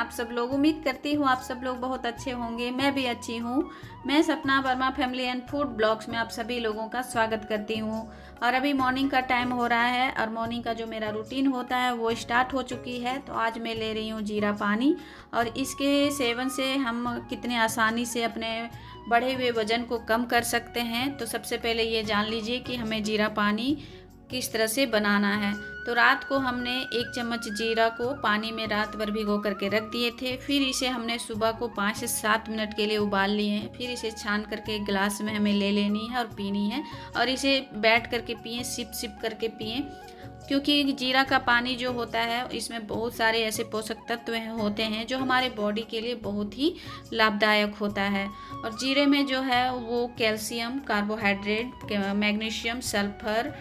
आप सब लोग। उम्मीद करती हूँ आप सब लोग बहुत अच्छे होंगे, मैं भी अच्छी हूँ। मैं सपना Verma family and food blogs में आप सभी लोगों का स्वागत करती हूँ। और अभी मॉर्निंग का टाइम हो रहा है और मॉर्निंग का जो मेरा रूटीन होता है वो स्टार्ट हो चुकी है। तो आज मैं ले रही हूँ जीरा पानी, और इसके सेवन से हम कितने आसानी से अपने बढ़े हुए वजन को कम कर सकते हैं। तो सबसे पहले ये जान लीजिए कि हमें जीरा पानी किस तरह से बनाना है। तो रात को हमने 1 चम्मच जीरा को पानी में रात भर भिगो करके रख दिए थे। फिर इसे हमने सुबह को 5 से 7 मिनट के लिए उबाल लिए हैं। फिर इसे छान करके एक गिलास में हमें ले लेनी है और पीनी है। और इसे बैठ करके पिएं, सिप सिप करके पिएं, क्योंकि जीरा का पानी जो होता है इसमें बहुत सारे ऐसे पोषक तत्व होते हैं जो हमारे बॉडी के लिए बहुत ही लाभदायक होता है। और जीरे में जो है वो कैल्शियम, कार्बोहाइड्रेट, मैग्नीशियम, सल्फर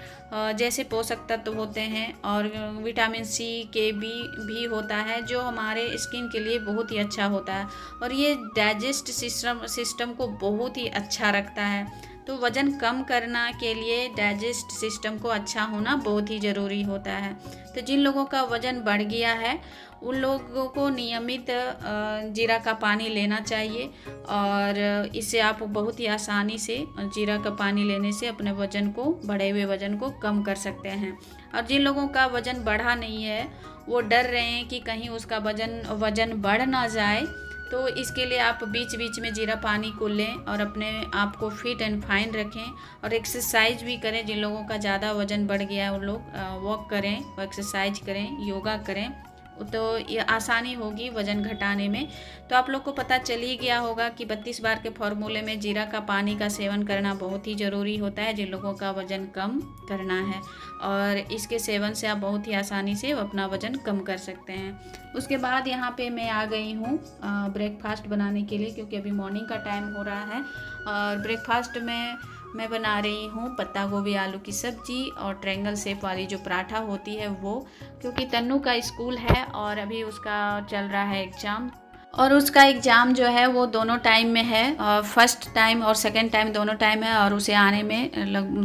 जैसे पोषक तत्व होते हैं, और विटामिन सी के भी होता है जो हमारे स्किन के लिए बहुत ही अच्छा होता है। और ये डाइजेस्ट सिस्टम को बहुत ही अच्छा रखता है। तो वज़न कम करना के लिए डाइजेस्ट सिस्टम को अच्छा होना बहुत ही ज़रूरी होता है। तो जिन लोगों का वज़न बढ़ गया है उन लोगों को नियमित जीरा का पानी लेना चाहिए, और इससे आप बहुत ही आसानी से जीरा का पानी लेने से अपने वज़न को, बढ़े हुए वज़न को कम कर सकते हैं। और जिन लोगों का वज़न बढ़ा नहीं है वो डर रहे हैं कि कहीं उसका वज़न बढ़ ना जाए, तो इसके लिए आप बीच बीच में जीरा पानी को लें और अपने आप को फिट एंड फाइन रखें। और एक्सरसाइज भी करें। जिन लोगों का ज़्यादा वज़न बढ़ गया है उन लोग वॉक करें, एक्सरसाइज करें, योगा करें, तो ये आसानी होगी वज़न घटाने में। तो आप लोग को पता चल ही गया होगा कि 32 बार के फॉर्मूले में जीरा का पानी का सेवन करना बहुत ही ज़रूरी होता है जिन लोगों का वज़न कम करना है। और इसके सेवन से आप बहुत ही आसानी से अपना वज़न कम कर सकते हैं। उसके बाद यहाँ पे मैं आ गई हूँ ब्रेकफास्ट बनाने के लिए, क्योंकि अभी मॉर्निंग का टाइम हो रहा है। और ब्रेकफास्ट में मैं बना रही हूँ पत्ता गोभी आलू की सब्ज़ी और ट्रायंगल शेप वाली जो पराठा होती है वो, क्योंकि तन्नू का स्कूल है और अभी उसका चल रहा है एग्ज़ाम। और उसका एग्ज़ाम जो है वो दोनों टाइम में है, फर्स्ट टाइम और सेकंड टाइम दोनों टाइम है। और उसे आने में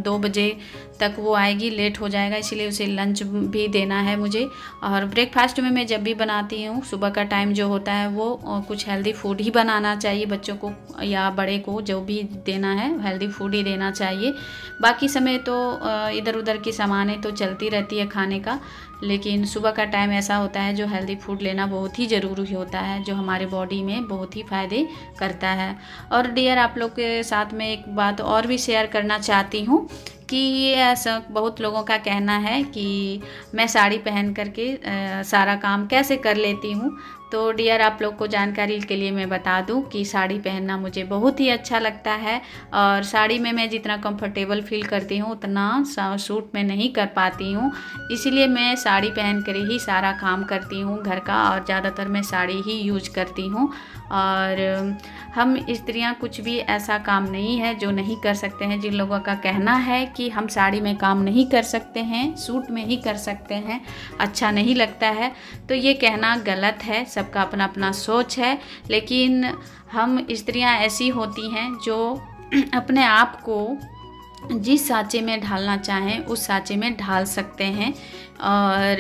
2 बजे तक वो आएगी, लेट हो जाएगा, इसीलिए उसे लंच भी देना है मुझे। और ब्रेकफास्ट में मैं जब भी बनाती हूँ सुबह का टाइम जो होता है वो कुछ हेल्दी फूड ही बनाना चाहिए बच्चों को या बड़े को, जो भी देना है हेल्दी फूड ही देना चाहिए। बाकी समय तो इधर उधर की सामानें तो चलती रहती है खाने का, लेकिन सुबह का टाइम ऐसा होता है जो हेल्दी फूड लेना बहुत ही ज़रूरी होता है, जो हमारे बॉडी में बहुत ही फ़ायदे करता है। और डियर, आप लोग के साथ में एक बात और भी शेयर करना चाहती हूँ कि ये ऐसा बहुत लोगों का कहना है कि मैं साड़ी पहन करके सारा काम कैसे कर लेती हूँ। तो डियर, आप लोग को जानकारी के लिए मैं बता दूं कि साड़ी पहनना मुझे बहुत ही अच्छा लगता है। और साड़ी में मैं जितना कंफर्टेबल फील करती हूँ उतना सूट में नहीं कर पाती हूँ, इसीलिए मैं साड़ी पहन कर ही सारा काम करती हूँ घर का, और ज़्यादातर मैं साड़ी ही यूज करती हूँ। और हम स्त्रियां कुछ भी ऐसा काम नहीं है जो नहीं कर सकते हैं। जिन लोगों का कहना है कि हम साड़ी में काम नहीं कर सकते हैं, सूट में ही कर सकते हैं, अच्छा नहीं लगता है, तो ये कहना गलत है। सबका अपना अपना सोच है। लेकिन हम स्त्रियां ऐसी होती हैं जो अपने आप को जिस साँचे में ढालना चाहें उस साँचे में ढाल सकते हैं। और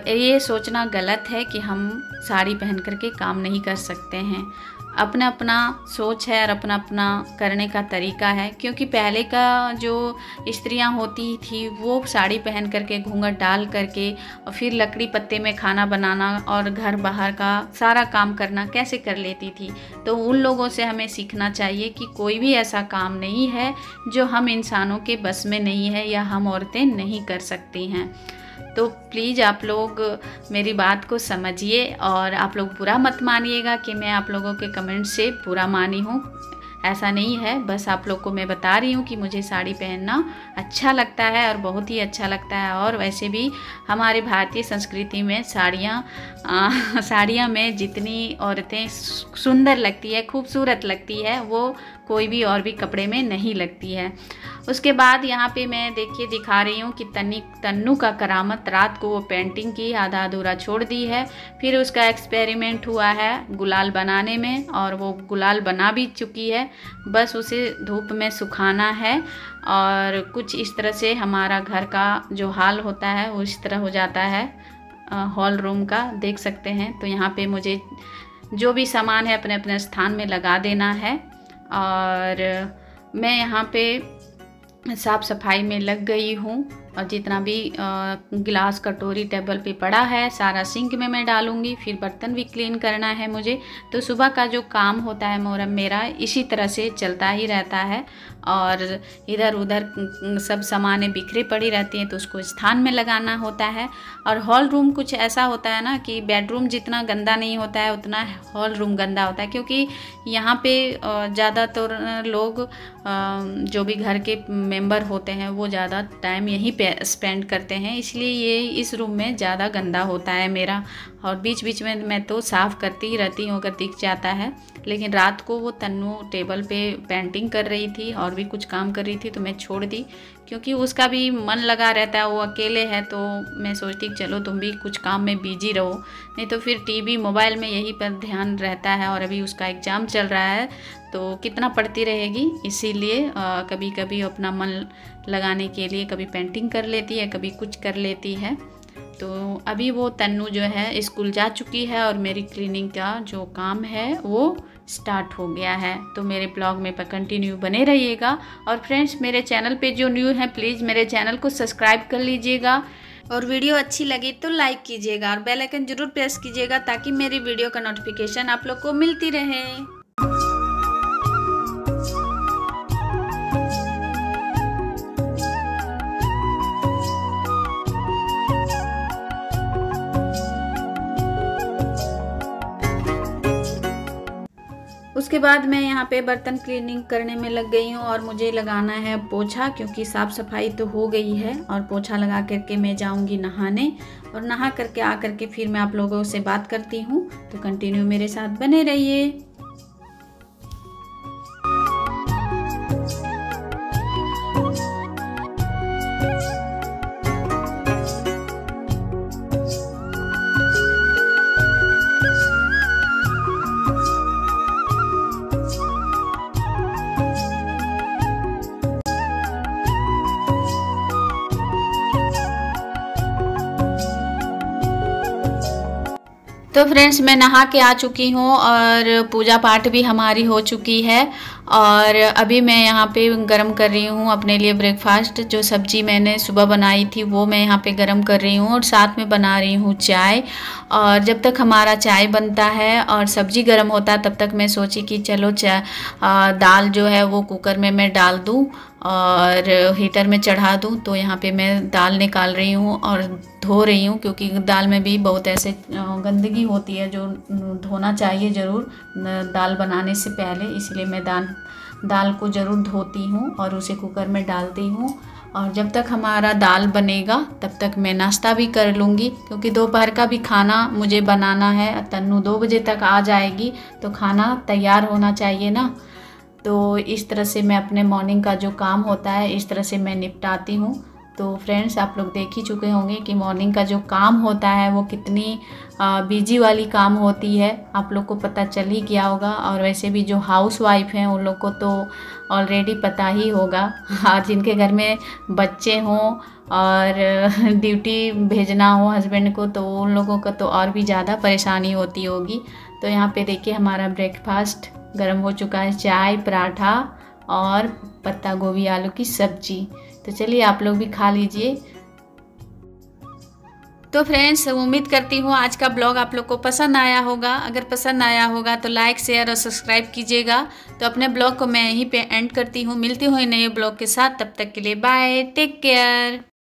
ये सोचना गलत है कि हम साड़ी पहन करके काम नहीं कर सकते हैं। अपना अपना सोच है और अपना अपना करने का तरीका है। क्योंकि पहले का जो स्त्रियां होती थी वो साड़ी पहन करके, घूंघट डाल करके, और फिर लकड़ी पत्ते में खाना बनाना और घर बाहर का सारा काम करना कैसे कर लेती थी। तो उन लोगों से हमें सीखना चाहिए कि कोई भी ऐसा काम नहीं है जो हम इंसानों के बस में नहीं है या हम औरतें नहीं कर सकती हैं। तो प्लीज़ आप लोग मेरी बात को समझिए, और आप लोग बुरा मत मानिएगा कि मैं आप लोगों के कमेंट से बुरा मानी हूँ। ऐसा नहीं है, बस आप लोग को मैं बता रही हूँ कि मुझे साड़ी पहनना अच्छा लगता है और बहुत ही अच्छा लगता है। और वैसे भी हमारे भारतीय संस्कृति में साड़ियाँ में जितनी औरतें सुंदर लगती है, खूबसूरत लगती है, वो कोई भी और भी कपड़े में नहीं लगती है। उसके बाद यहाँ पे मैं देखिए दिखा रही हूँ कि तन्नू का करामत। रात को वो पेंटिंग की आधा अधूरा छोड़ दी है, फिर उसका एक्सपेरिमेंट हुआ है गुलाल बनाने में, और वो गुलाल बना भी चुकी है, बस उसे धूप में सुखाना है। और कुछ इस तरह से हमारा घर का जो हाल होता है वो इस तरह हो जाता है। हॉल रूम का देख सकते हैं। तो यहाँ पे मुझे जो भी सामान है अपने अपने स्थान में लगा देना है और मैं यहाँ पे साफ़ सफाई में लग गई हूँ। और जितना भी गिलास कटोरी टेबल पे पड़ा है सारा सिंक में मैं डालूँगी। फिर बर्तन भी क्लीन करना है मुझे। तो सुबह का जो काम होता है मेरा इसी तरह से चलता ही रहता है और इधर उधर सब सामानें बिखरी पड़ी रहती हैं तो उसको स्थान में लगाना होता है। और हॉल रूम कुछ ऐसा होता है ना कि बेडरूम जितना गंदा नहीं होता है उतना हॉल रूम गंदा होता है, क्योंकि यहाँ पे ज़्यादातर लोग जो भी घर के मेंबर होते हैं वो ज़्यादा टाइम यहीं पे स्पेंड करते हैं, इसलिए ये इस रूम में ज़्यादा गंदा होता है मेरा। और बीच बीच में मैं तो साफ़ करती ही रहती हूँ अगर दिख जाता है। लेकिन रात को वो तन्नू टेबल पे पेंटिंग कर रही थी और भी कुछ काम कर रही थी तो मैं छोड़ दी, क्योंकि उसका भी मन लगा रहता है, वो अकेले है तो मैं सोचती चलो तुम भी कुछ काम में बिजी रहो, नहीं तो फिर टीवी मोबाइल में यही पर ध्यान रहता है। और अभी उसका एग्ज़ाम चल रहा है तो कितना पढ़ती रहेगी, इसीलिए कभी कभी अपना मन लगाने के लिए कभी पेंटिंग कर लेती है, कभी कुछ कर लेती है। तो अभी वो तन्नू जो है स्कूल जा चुकी है और मेरी क्लीनिंग का जो काम है वो स्टार्ट हो गया है। तो मेरे ब्लॉग में पर कंटिन्यू बने रहिएगा। और फ्रेंड्स, मेरे चैनल पे जो न्यू है प्लीज़ मेरे चैनल को सब्सक्राइब कर लीजिएगा और वीडियो अच्छी लगी तो लाइक कीजिएगा और बेल आइकन ज़रूर प्रेस कीजिएगा ताकि मेरी वीडियो का नोटिफिकेशन आप लोग को मिलती रहे। उसके बाद मैं यहाँ पे बर्तन क्लीनिंग करने में लग गई हूँ और मुझे लगाना है पोछा, क्योंकि साफ़ सफाई तो हो गई है। और पोछा लगा करके मैं जाऊँगी नहाने और नहा करके आ करके फिर मैं आप लोगों से बात करती हूँ। तो कंटिन्यू मेरे साथ बने रहिए। तो फ्रेंड्स, मैं नहा के आ चुकी हूँ और पूजा पाठ भी हमारी हो चुकी है। और अभी मैं यहाँ पे गरम कर रही हूँ अपने लिए ब्रेकफास्ट। जो सब्ज़ी मैंने सुबह बनाई थी वो मैं यहाँ पे गरम कर रही हूँ और साथ में बना रही हूँ चाय। और जब तक हमारा चाय बनता है और सब्ज़ी गरम होता है तब तक मैं सोची कि चलो दाल जो है वो कुकर में मैं डाल दूँ और हीटर में चढ़ा दूँ। तो यहाँ पे मैं दाल निकाल रही हूँ और धो रही हूँ, क्योंकि दाल में भी बहुत ऐसे गंदगी होती है जो धोना चाहिए ज़रूर दाल बनाने से पहले, इसलिए मैं दाल को ज़रूर धोती हूँ और उसे कुकर में डालती हूँ। और जब तक हमारा दाल बनेगा तब तक मैं नाश्ता भी कर लूँगी, क्योंकि दोपहर का भी खाना मुझे बनाना है। तन्नू 2 बजे तक आ जाएगी तो खाना तैयार होना चाहिए ना। तो इस तरह से मैं अपने मॉर्निंग का जो काम होता है इस तरह से मैं निपटाती हूँ। तो फ्रेंड्स, आप लोग देख ही चुके होंगे कि मॉर्निंग का जो काम होता है वो कितनी बिजी वाली काम होती है, आप लोग को पता चल ही गया होगा। और वैसे भी जो हाउस वाइफ हैं उन लोग को तो ऑलरेडी पता ही होगा। और जिनके घर में बच्चे हों और ड्यूटी भेजना हो हस्बैंड को तो उन लोगों का तो और भी ज़्यादा परेशानी होती होगी। तो यहाँ पे देखिए हमारा ब्रेकफास्ट गर्म हो चुका है, चाय, पराठा और पत्ता गोभी आलू की सब्जी। तो चलिए आप लोग भी खा लीजिए। तो फ्रेंड्स, उम्मीद करती हूँ आज का ब्लॉग आप लोग को पसंद आया होगा। अगर पसंद आया होगा तो लाइक, शेयर और सब्सक्राइब कीजिएगा। तो अपने ब्लॉग को मैं यहीं पे एंड करती हूँ। मिलती हूँ नए ब्लॉग के साथ, तब तक के लिए बाय, टेक केयर।